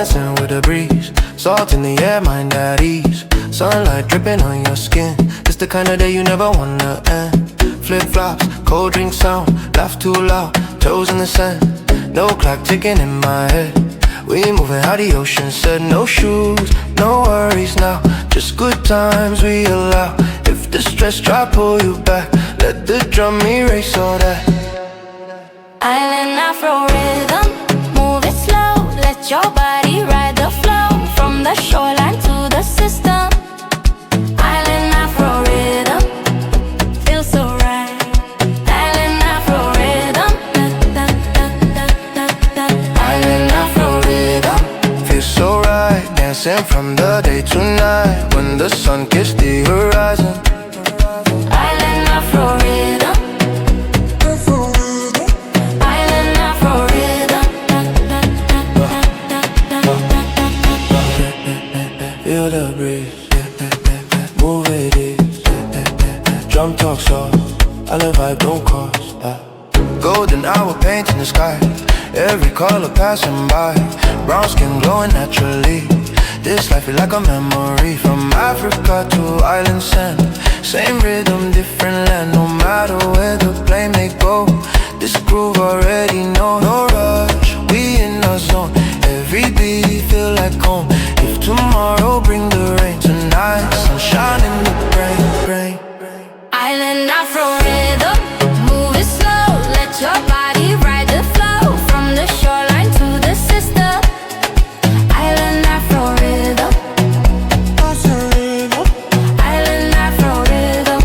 dancing with the breeze. Salt in the air, mind at ease. Sunlight dripping on your skin. It's the kind of day you never wanna end. Flip-flops, cold drink sound. Laugh too loud, toes in the sand. No clock ticking in my head. We moving how the ocean said. No shoes, no worries now. Just good times we allow. If the stress try pull you back, let the drum erase all that. Island Afro rhythm, move it slow. Let your body ride the flow. From the shoreline to the system. Island Afro rhythm, feels so right. Island Afro rhythm, da, da, da, da, da, da. Island Afro rhythm, feels so right. Dancing from the day to night. When the sun kissed the horizon. Island Afro rhythm, Island Afro rhythm, da, da, da, da, da, da, da. Feel the breeze, move it is. Drum talk soft, I love vibe, don't cost. Golden hour painting the sky. Every color passing by. Brown skin glowing naturally. This life is like a memory. From Africa to island sand. Same rhythm, different land. No matter where the plane may go, this groove already know. No rush, we in the zone. Every beat feel like home. If tomorrow bring the rain, tonight sunshine in the brain. Island Afro rhythm, move it slow. Let your body ride the flow. From the shoreline to the system. Island Afro rhythm, Island Afro rhythm,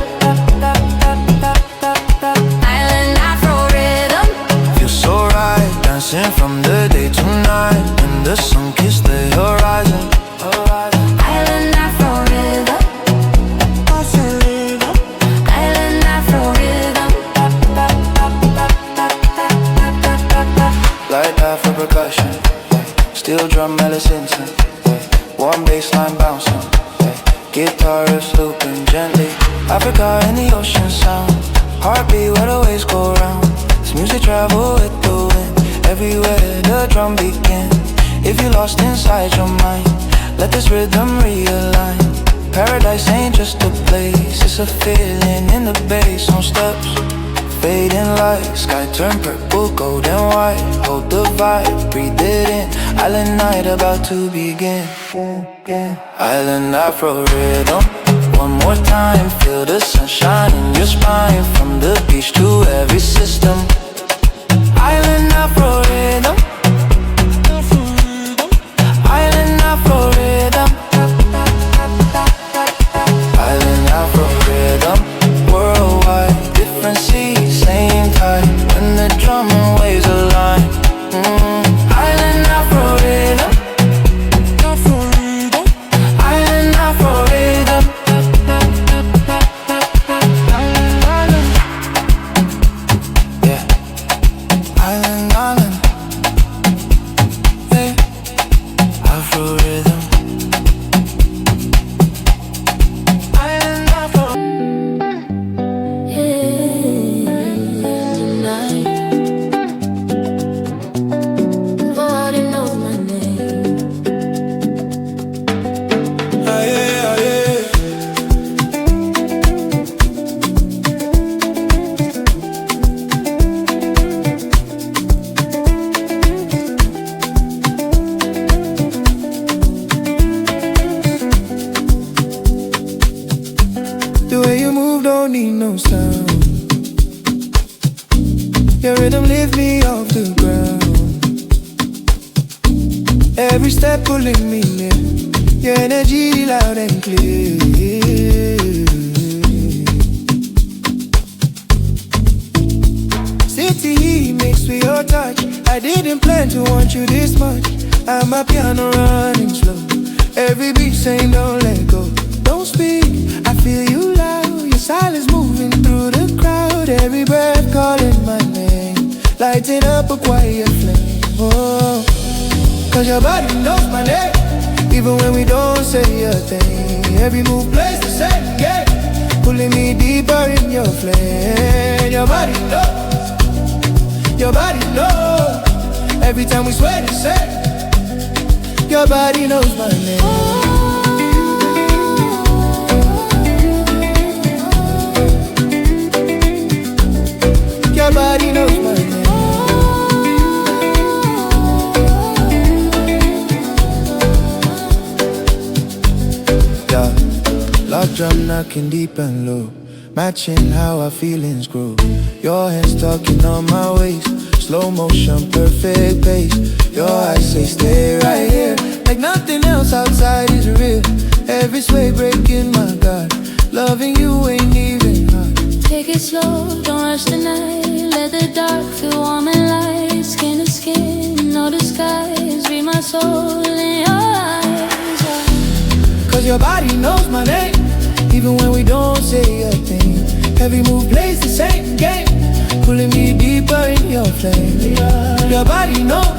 Island Afro rhythm. Feel so right, dancing from the day to night. When the sun kissed the horizon. Island Afro rhythm, Island Afro rhythm. Light Afro percussion, steel drum melody, one bass line bouncing, guitarist looping gently. Africa in the ocean sound, heartbeat where the waves go round. This music travel with the wind, everywhere the drum begin. If you lost inside your mind, let this rhythm realign. Paradise ain't just a place, it's a feeling in the bass on steps. Fading light, sky turn purple, gold and white. Hold the vibe, breathe it in. Island night about to begin. Island Afro rhythm, one more time. Feel the sunshine in your spine. From the beach to every system. Island Afro rhythm, Island Afro rhythm, Island Afro rhythm, worldwide, different seas, same tide. When the drum and waves align. Island Afro rhythm, Island Afro rhythm. Yeah, island, hey, Afro rhythm. Island Afro. Tonight, nobody knows my name. The way you move don't need no sound. Your rhythm lift me off the ground. Every step pulling me near. Your energy loud and clear. City heat mixed with your touch. I didn't plan to want you this much. I'm a piano running slow. Every beat saying don't let go. Don't speak, I feel you loud. Your silence moving through the crowd. Every breath calling my name, lighting up a quiet flame. Oh, cause your body knows my name, even when we don't say a thing. Every move plays the same game, pulling me deeper in your flame. Your body knows, your body knows. Every time we swear the same. Your Your body knows my name. Your body knows my name. Yeah, love drum knocking deep and low, matching how our feelings grow. Your hands talking on my waist, slow motion, perfect pace. Your eyes say stay right here, like nothing else outside is real. Every sway breaking my guard, loving you ain't even hard. Take it slow, don't rush the night. Let the dark feel warm and light. Skin to skin, no disguise. Read my soul in your eyes, yeah. Cause your body knows my name, even when we don't say a thing. Every move plays the same game, pulling me deeper in your flame. Your body knows,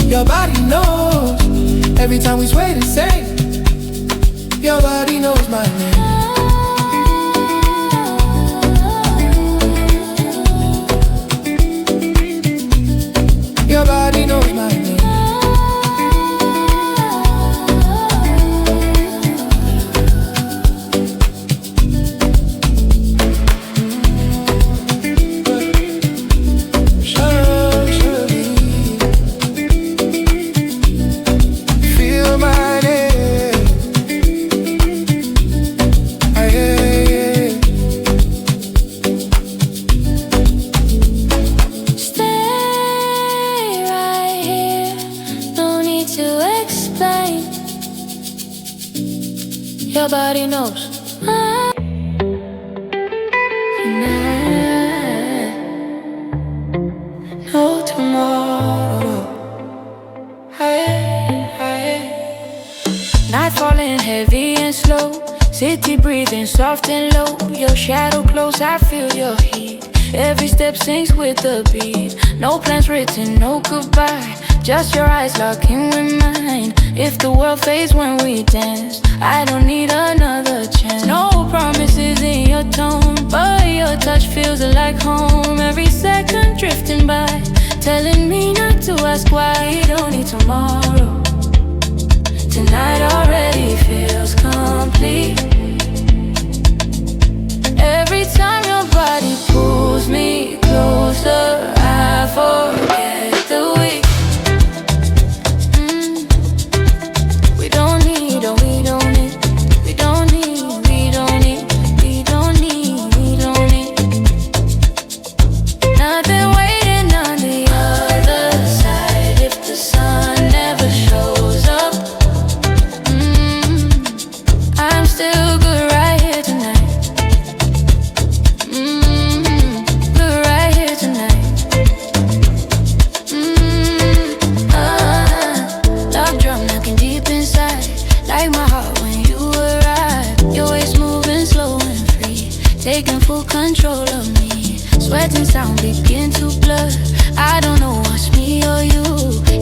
your body knows. Every time we sway the same. Your body knows my name. Your body knows my name. Feel my name. Stay right here, no need to explain. Your body knows. No tomorrow. Night falling heavy and slow, city breathing soft and low. Your shadow close, I feel your heat. Every step syncs with the beat. No plans written, no goodbye, just your eyes locking with mine. If the world fades when we dance, I don't need another chance. No promises in your tone, but your touch feels like home. Every second drifting by, telling me not to ask why. You don't need tomorrow. Tonight already feels complete. Every time your body pulls me closer, I forget the week. We don't need, oh, we don't need, we don't need, we don't need, we don't need, we don't need nothing waiting on the other side. If the sun never shows up, I'm still good right here tonight. Good right here tonight. Love drum knocking deep inside, like my heart when you arrive. Your waist moving slow and free, taking full control of me. Sweat and sound begin to blur. I don't know what's me or you.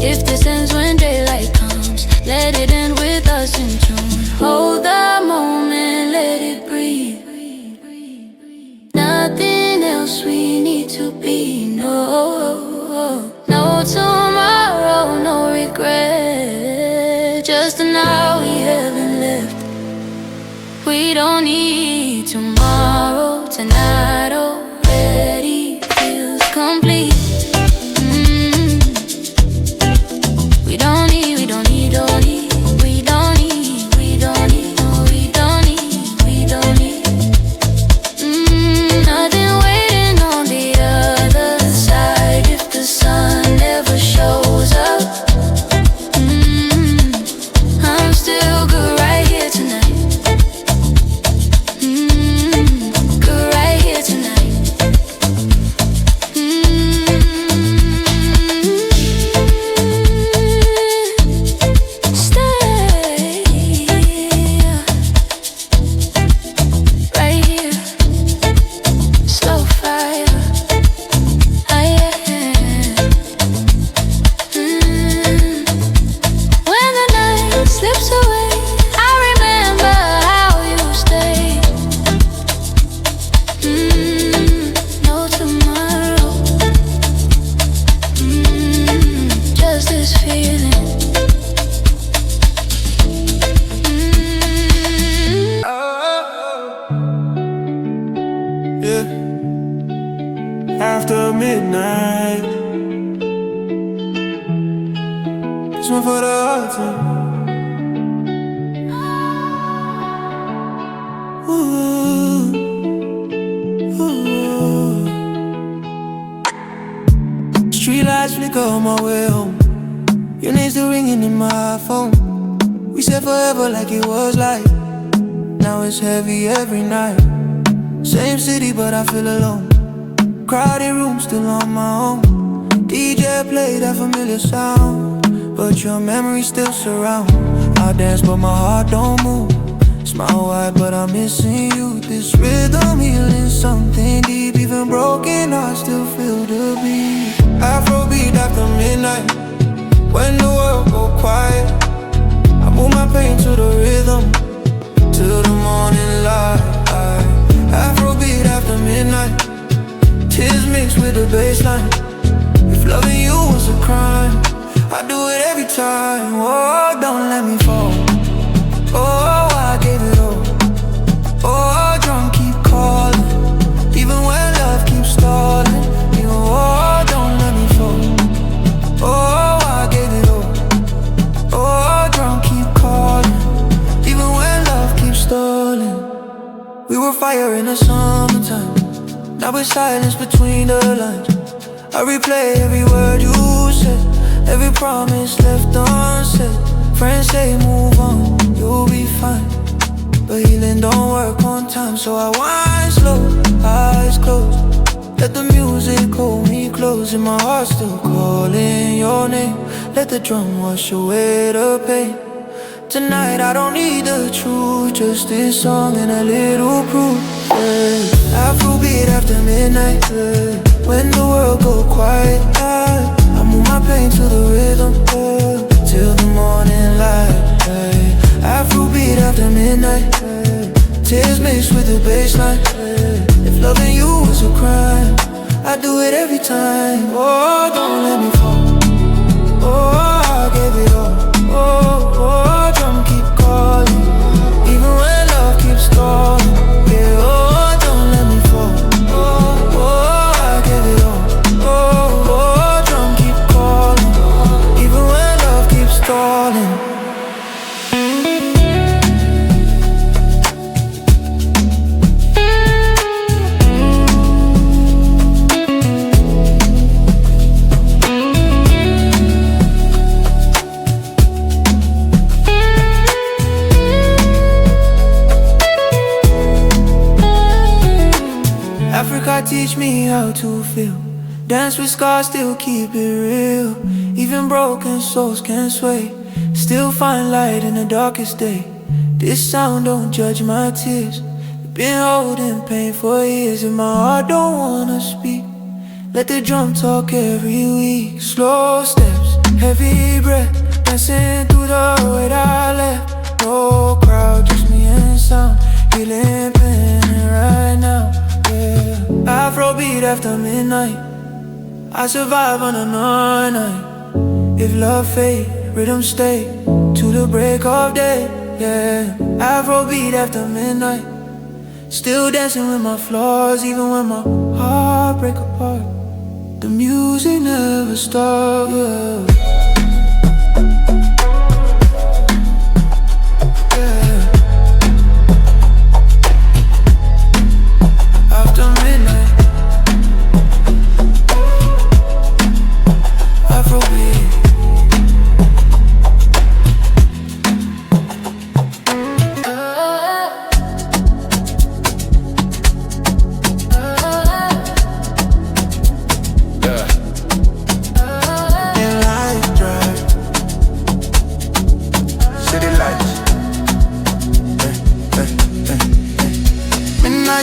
If this ends when daylight comes, let it end with us in tune. Hold the moment, let it breathe. Nothing else we need to be. No, no tomorrow, no regret. Just an hour we haven't left. We don't need tomorrow. Tonight already feels complete. We don't need, we don't need, don't need. We don't need, we don't need, no, we don't need, we don't need. Nothing waiting on the other side. If the sun never shows up, I'm still good right here tonight. Good right here the hard time. Ooh, ooh. Street lights flicker on my way home. Your name's still ringing in my phone. We said forever like it was like. Now it's heavy every night. Same city but I feel alone. Crowded room still on my own. DJ play that familiar sound, but your memory still surround. I dance but my heart don't move. Smile wide but I'm missing you. This rhythm healing something deep. Even broken hearts still feel the beat. Afrobeat after midnight, when the world go quiet, I move my pain to the rhythm till the morning light. Afrobeat after midnight, tears mixed with the bassline. If loving you was a crime, I'd do it every time. Oh, don't let me fall. Oh, I gave it all. Oh, drunk keep calling, even when love keeps stalling. You know, oh, don't let me fall. Oh, I gave it all. Oh, drunk keep calling, even when love keeps stalling. We were fire in the summertime. Now it's silence between the lines. I replay every word you said, every promise left unsaid. Friends say move on, you'll be fine, but healing don't work on time. So I wind slow, eyes closed, let the music hold me close. And my heart still calling your name. Let the drum wash away the pain. Tonight I don't need the truth, just this song and a little proof, yeah. Afrobeat after midnight, yeah. When the world go quiet, I move my pain to the rhythm, yeah. Till the morning light, yeah. Afrobeat after midnight, yeah. Tears mixed with the bassline, yeah. If loving you was a crime, I'd do it every time. Oh, don't let me fall. Oh, I gave it all. Oh, oh, drum keep calling, even when love keeps stalling. Yeah, oh, don't let me fall. Oh, oh, I gave it all. Oh, oh, drum keep calling, even when love keeps stalling. Africa teach me how to feel. Dance with scars, still keep it real. Even broken souls can sway, still find light in the darkest day. This sound don't judge my tears. Been holding pain for years, and my heart don't wanna speak. Let the drum talk every week. Slow steps, heavy breath, dancing through the weight I left. No crowd, just me and sound, healing pain right now. Afrobeat after midnight, I survive on another night. If love fade, rhythm stay to the break of day, yeah. Afrobeat after midnight, still dancing with my flaws, even when my heart break apart. The music never stops, yeah.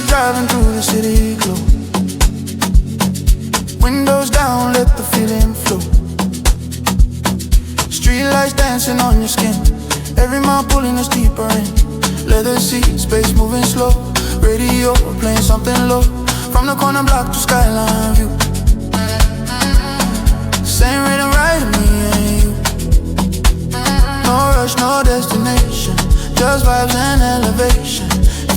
Driving through the city glow, windows down, let the feeling flow. Street lights dancing on your skin, every mile pulling us deeper in. Leather seats, space moving slow, radio playing something low. From the corner block to skyline view, same rhythm right me and you. No rush, no destination, just vibes and elevation.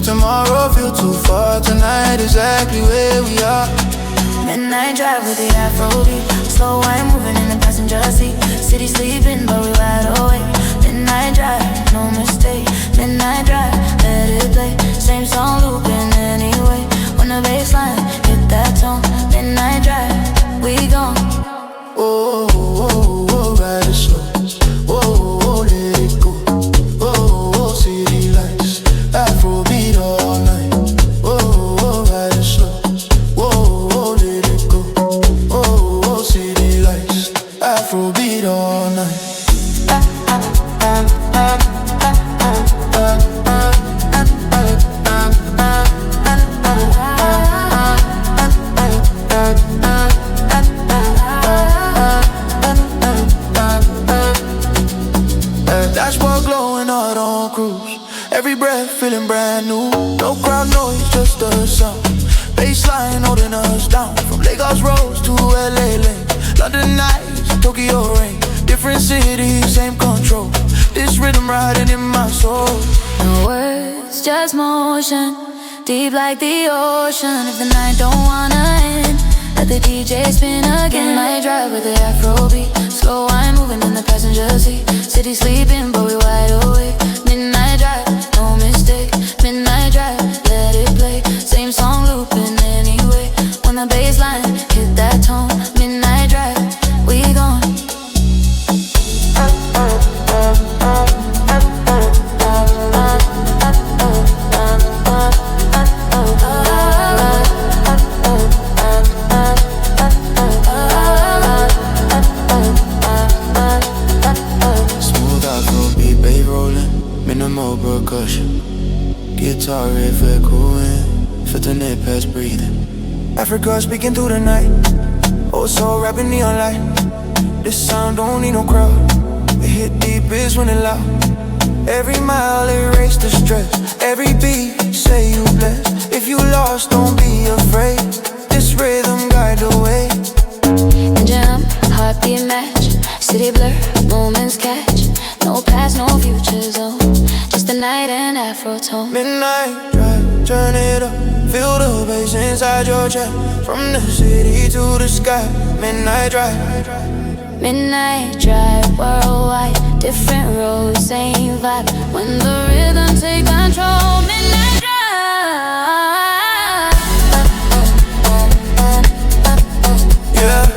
Tomorrow feel too far, tonight exactly where we are. Midnight drive with the Afrobeat, slow wine moving in the passenger seat. City sleeping, but we wide awake. Midnight drive, no mistake. Midnight drive, let it play. Same song looping anyway. When the bassline hit that tone. Midnight drive, we gone. Oh, oh, oh, oh, ride it slow. Oh, oh, let it go. Oh, oh, city lights. Afrobeat all night. Oh, oh, ride it slow. Oh, oh, let it go. Oh, oh, city lights. Afrobeat all night. Dashboard glowing out on cruise. Every breath feeling brand new. No crowd noise, just the sound. Baseline holding us down. From Lagos roads to LA lane. London nights, Tokyo rain. Different cities, same control. This rhythm riding in my soul. No words, just motion. Deep like the ocean. If the night don't wanna end, let the DJ spin again. Might drive with the Afrobeat. Slow wine moving in the passenger seat. City sleeping, but we wide awake. Midnight drive, no mistake. Midnight drive, let it play. Same song looping anyway. When the bassline hit that tone. Midnight drive, we gone. Minimal percussion. Guitar riff echoing. Feel the net past breathing. Africa speaking through the night. Oh, so rapping neon light. This sound don't need no crowd. It hit deep is when it loud. Every mile erase the stress. Every beat say you blessed. If you lost, don't be afraid. This rhythm guide the way. And jam, heartbeat match. City blur, moments catch. No past, no future zone. Just the night and Afro tone. Midnight drive, turn it up. Feel the bass inside your chest. From the city to the sky. Midnight drive. Midnight drive, worldwide. Different roads, same vibe. When the rhythm take control. Midnight drive. Yeah.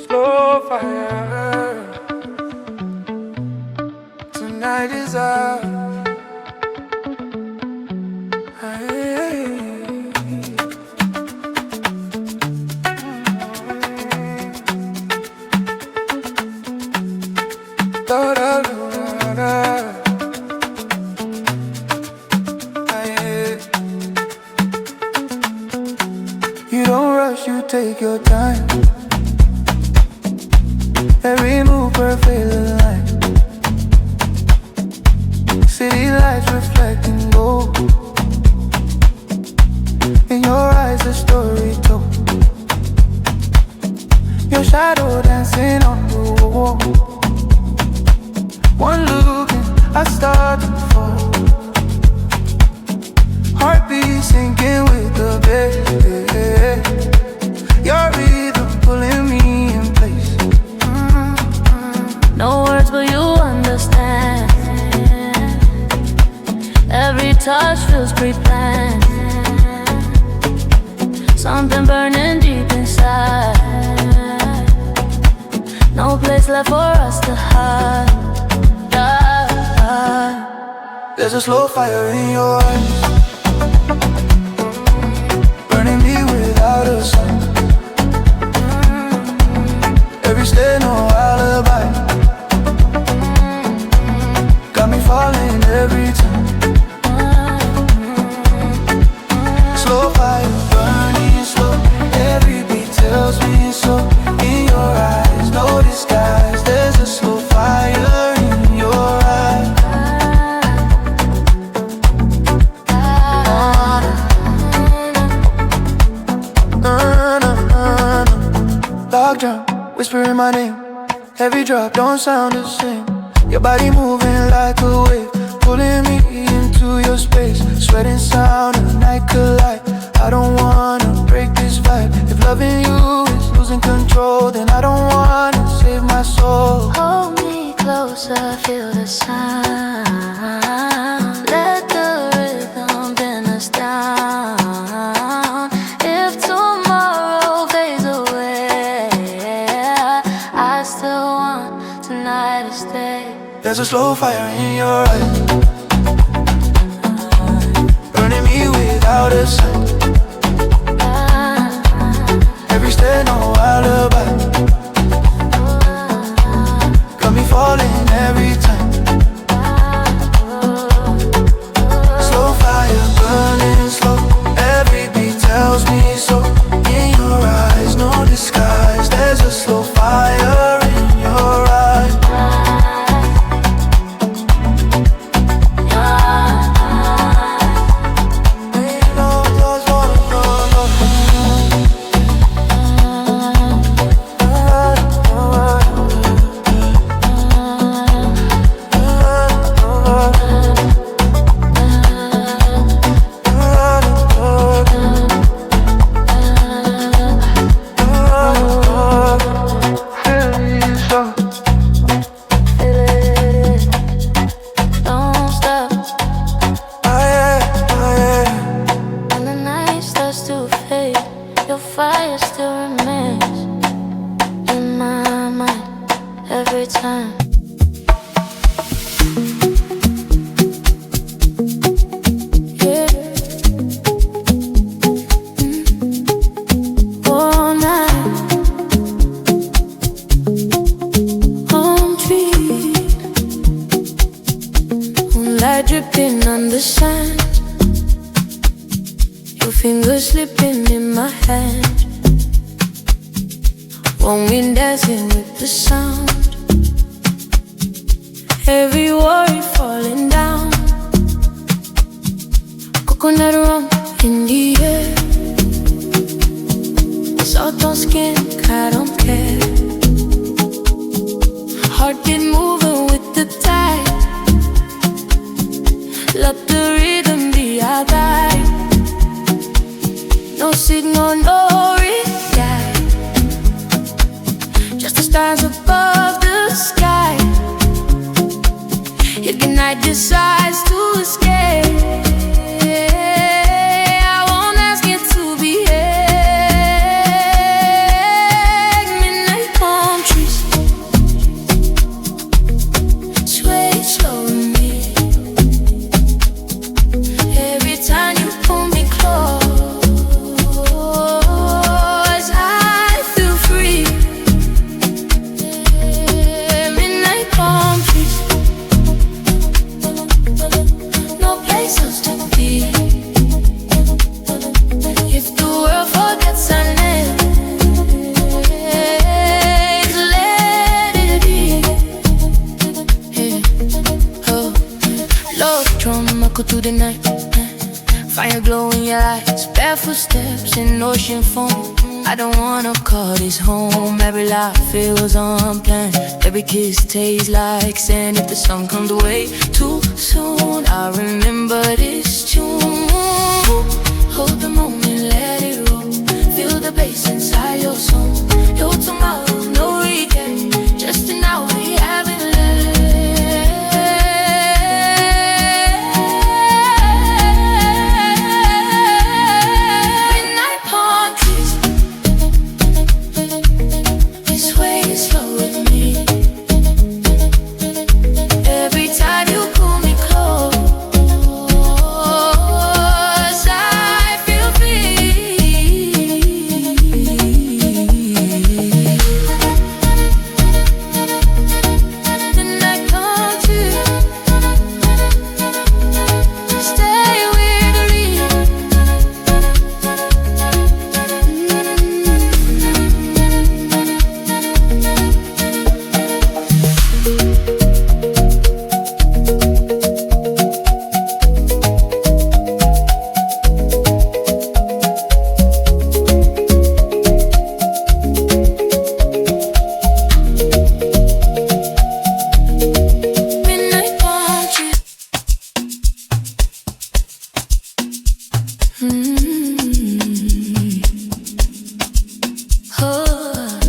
Slow fire. Tonight is ours. You don't rush, you take your time. Every move perfect aligned. City lights reflecting gold. In your eyes the story told. Your shadow dancing on the wall. One look and I start to fall. Heartbeat sinking with the bass. Your rhythm pulling me in place. No words but you understand. Every touch feels pre-planned. Something burning deep inside. No place left for us to hide. There's a slow fire in your eyes, burning me without a sign. Every stay, no alibi. Got me falling every time. log jam, whispering my name. Every drop don't sound the same. Your body moving like a wave, pulling me into your space. Sweating sound and the night collide. I don't wanna break this vibe. If loving you is losing control, then I don't wanna save my soul. Hold me closer, feel the sound. Let the rhythm bend us down. If tomorrow fades away, I still want tonight to stay. There's a slow fire in your eyes, burning me without a sign. Every step, no alibi. Got me falling every time. Slow fire burning slow. Every beat tells me so. In your eyes, no disguise. There's a slow fire in your eyes. Tastes like sand if the sun comes away too soon. I remember this tune. Hold the moment, let it roll. Feel the bass inside your soul. Your tomorrow, no regret. Just an hour we haven't left. Midnight palm trees. This way is slow with me. Oh,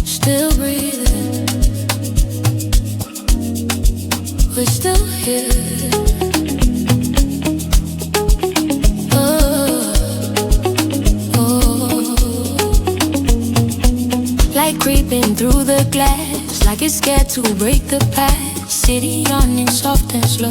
still breathing, we're still here. Creeping through the glass, like it's scared to break the past. City yawning soft and slow,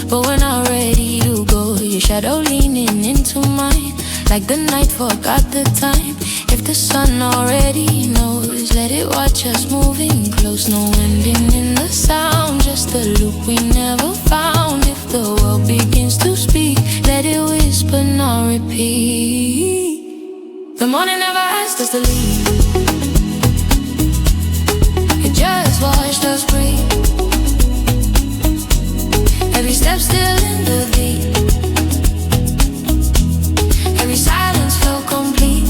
but we're not ready to go. Your shadow leaning into mine, like the night forgot the time. If the sun already knows, let it watch us moving close. No ending in the sound, just a loop we never found. If the world begins to speak, let it whisper, not repeat. The morning never asked us to leave, just watched us breathe. Every step still in the beat, every silence felt complete.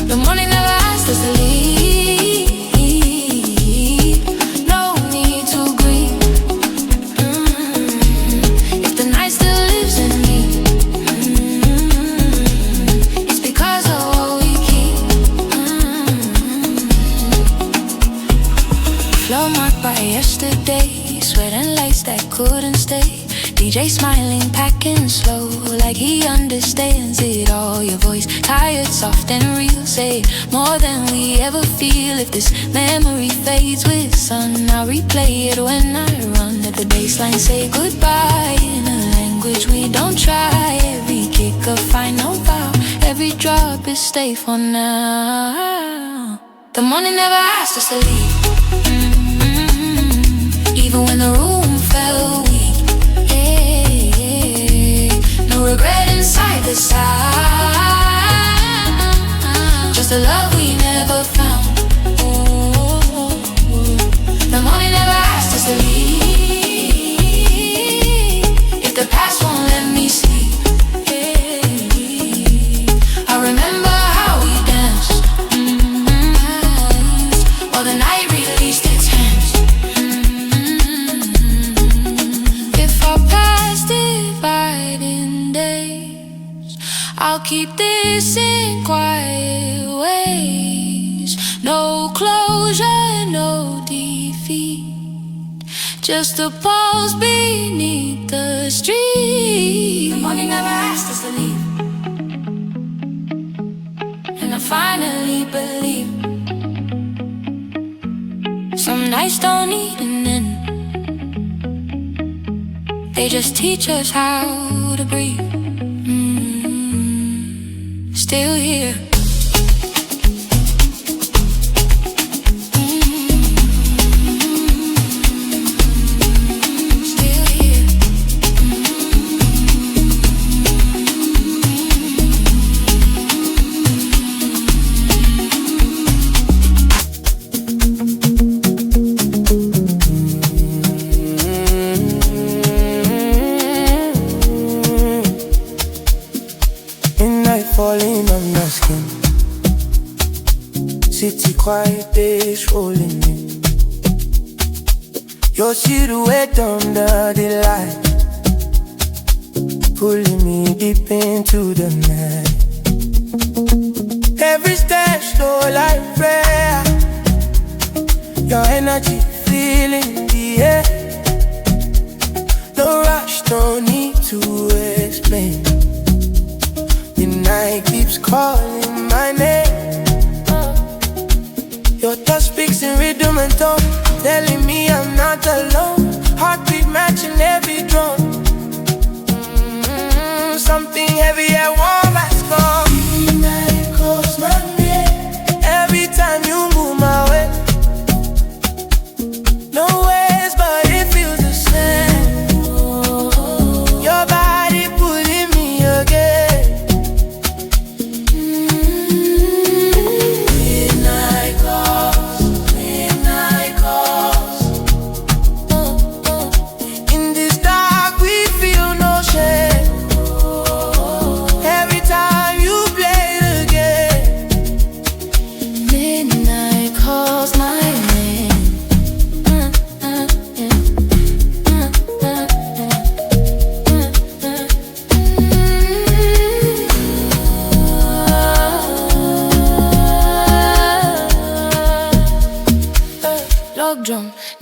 The morning never asked us to leave. No need to grieve. If the night still lives in me, it's because of what we keep. Flow marked by yesterday, sweating lights that couldn't stay. DJ smiling, packing slow, like he understands it all. Your voice tired, soft and real, say more than we ever feel. If this memory fades with sun, I'll replay it when I run. Let the baseline say goodbye in a language we don't try. Every kick a final vow, every drop is stay for now. The morning never asked us to leave, even when the room felt weak. No regret inside the sound, just a love we never found. The morning never asked us to leave. If the past won't let me sleep, I remember how we danced, while the night released its hands. I'll keep this in quiet ways. No closure, no defeat, just a pulse beneath the street. The morning never asked us to leave, and I finally believe some nights don't need an end, they just teach us how to breathe. Still here. Still here. Falling on my skin, city quiet days rolling in. Your silhouette under the light, pulling me deep into the night. Every step slow like prayer, your energy filling the air. No rush, no need to explain. The night keeps calling my name. Your touch speaks in rhythm and tone, telling me I'm not alone. Heartbeat matching every drum. Something heavy and warm has come. Midnight calls my name. Every time you move my way, no ways, but it feels the same. Your body pulling me again.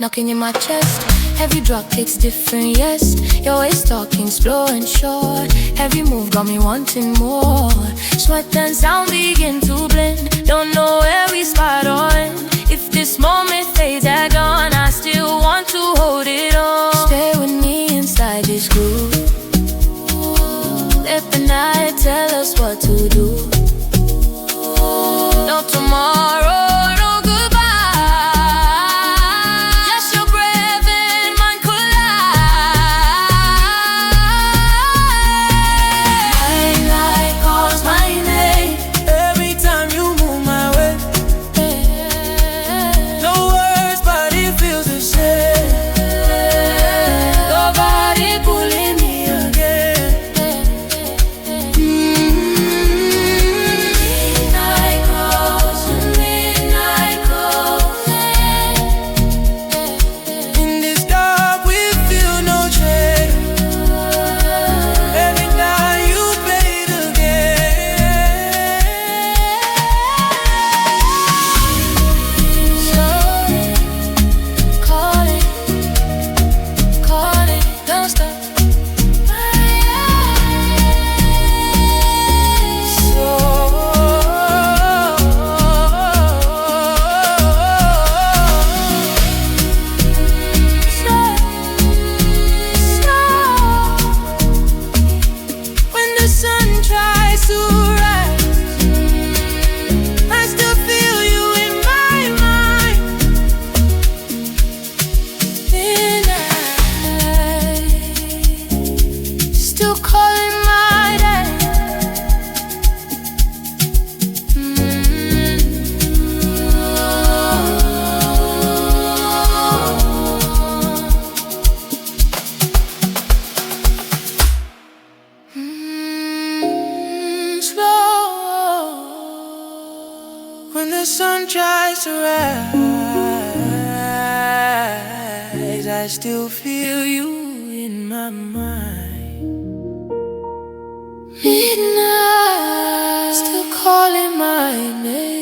knocking in my chest. Every drop hits different, yes. You're always talking slow and short. Every move got me wanting more. Sweat and sound begin to blend. Don't know where we start or end. If this moment fades at dawn, I still want to hold it on. Stay with me inside this groove. Let the night tell us what to do. No tomorrow. When the sun tries to rise, I still feel you in my mind. Midnight, still calling my name.